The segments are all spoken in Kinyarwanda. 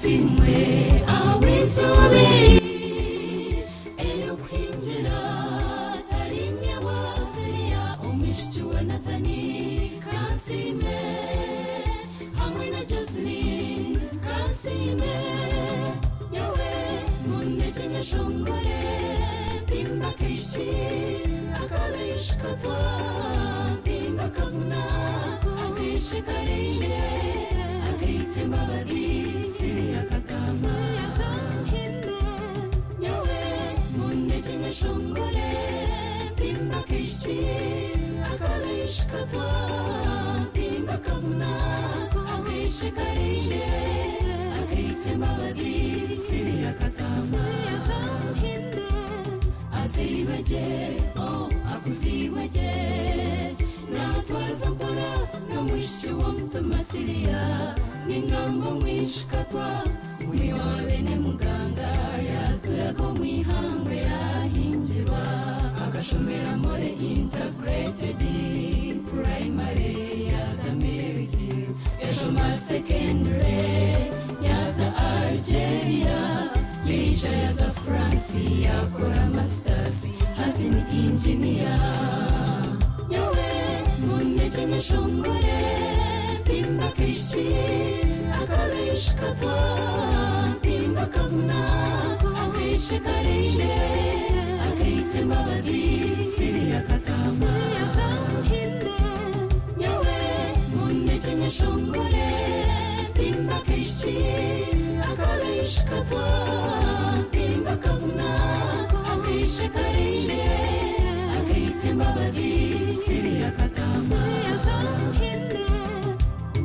simwe awizobe elokwinjira tarinye wasiya umishti wa Nathani Kasime hamwe na Jocelyn Kasime nyawe munete nyashongore pimba kishti akalishkatwa pimba kavuna akishikarinde akitsembabazi siriya katama nyawe munete nyashongore pimba kishti akalishkatwa pimba kavuna akishikarinde akitsembabazi siriya katama azibaje akuzibaje natwaza mpora no mwishi wa mtumasiriya ningambo mwishikatwa mwiwa bene muganga yaturago mwihangwe yahingirwa agashomera more integrated primary yaza America yashoma secondary yaza Algeria Lisha yaza France yakora masters hati ni engineer nyawe munete nyashongore pimba kishti akalishkatwa pimba kavuna akishikarinde akitsembabazi siriya katama nyawe munete nyashongore pimba kishti akalishkatwa pimba kavuna akishikarinde akitsembabazi siriya katama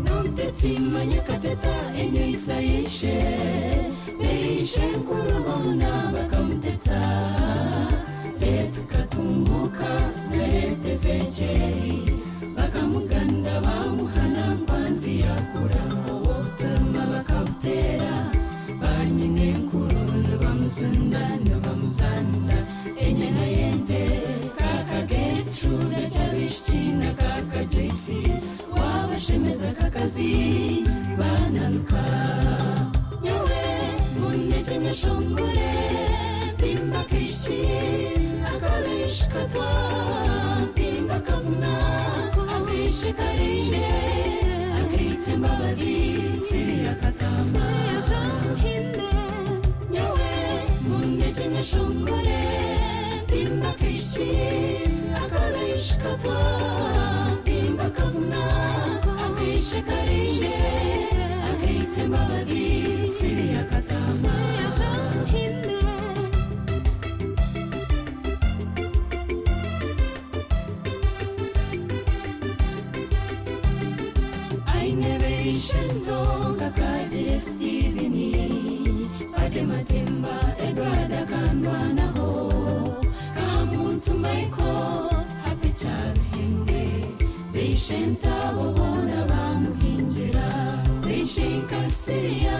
nomtetimanya kateta enyo isayeshe beishe kurubona bakamuteta leta katunguka na leta ezekeri bakamuganda bamuhana kwanzi yakura obutama bakabutera banyine nkuru bamuzanda enyana yente kaka Gertrude cyabishina kaka Joyce wabashemeza kakazi bananuka nyawe munete nyashongore pimba kishti akalishkatwa pimba kavuna akishikarinde akitsembabazi siriya katama nyawe munete nyashongore pimba kishti akalishkatwa pimba kavuna akishikarinde akitsembabazi siriya katama Shento kakajire Steveni Adematemba Edward Kandwana ho Kamuntu Michael Happy Child Hende Beishenta wabona bamuhingira Beishenka Syria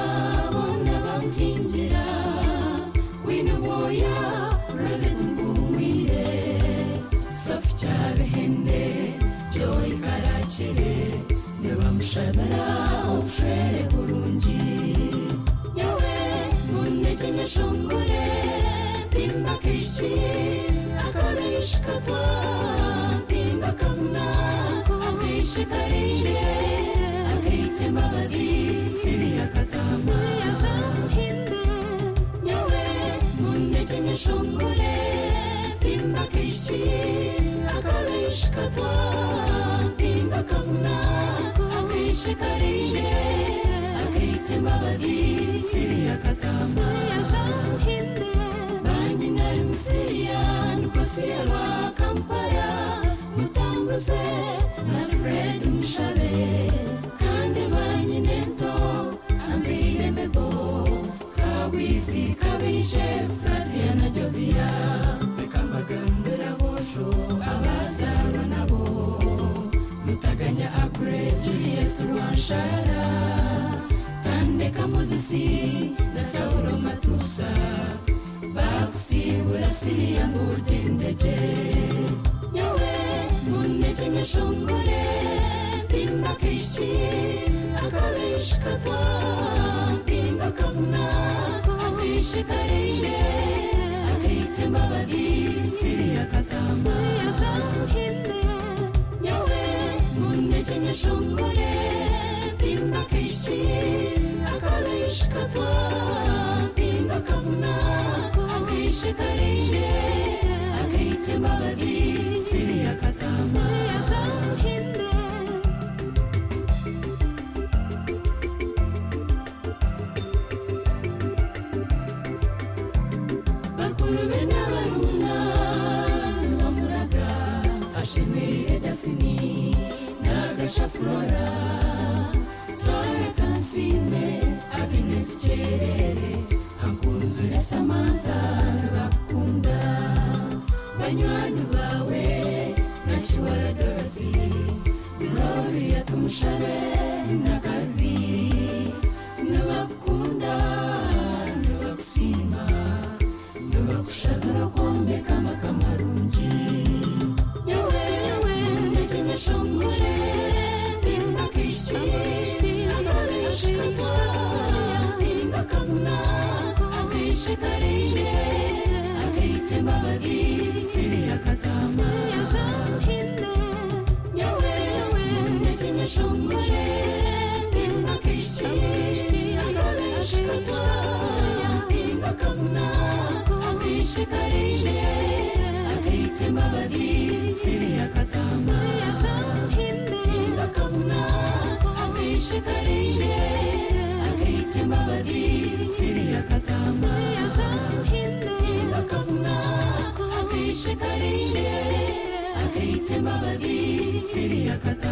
wabona bamuhingira Winawoya Rosette Mbumwire Soft Child Hende Joy Karachire Nebamushagara ofrere burungi nyawe munete nyashongore pimba kishti akalishkatwa pimba kavuna akishikarinde akitsembabazi siriya katama nyawe munete nyashongore pimba kishti akalishkatwa pimba kavuna akishikarinde akitsembabazi siriya katama banyina Msiriya nukosia rwa Kampala mutanguze na Fred Mushabe kandi banyine nto ambire mebo kawizi kabishe Flavia na Jovia bekambagambira bojo abazarwa nabo mutaganya Agre Julius Rwanshara Kande Kamozisi na Saulo Matusa Baksi urasiriya ngugendeje nyawe munete nyashongore pimba kishti akalishkatwa pimba katamba nyawe muneke nyashongore pimba kishi akabishikatwa pimba kavuna akishikarishe akitse mbabazi siriya katamba bakurube n'abarumuna bamuraga ashimire dafini n'agashafura Sara Kansime Agnes Cherere Ankunzira Samantha bakunda banywani bawe Nashiwara Dorothy Gloria Tumushabe na Kalbi n'abakunda n'abakusima n'abakushabira kombe kama kamarungi nyawe nekinyashongore pimba kishi akabishikatwa pimba kavuna akishikarishe akitse mbabazi siriya katamba nyawe nekinyashongore pimba kishi akabishikatwa pimba kavuna akishikarishe akitse mbabazi siriya katamba pimba kavuna akishikarishe akitse mbabazi siriya katamba pimba kavuna akishikarishe akitse mbabazi siriya katamba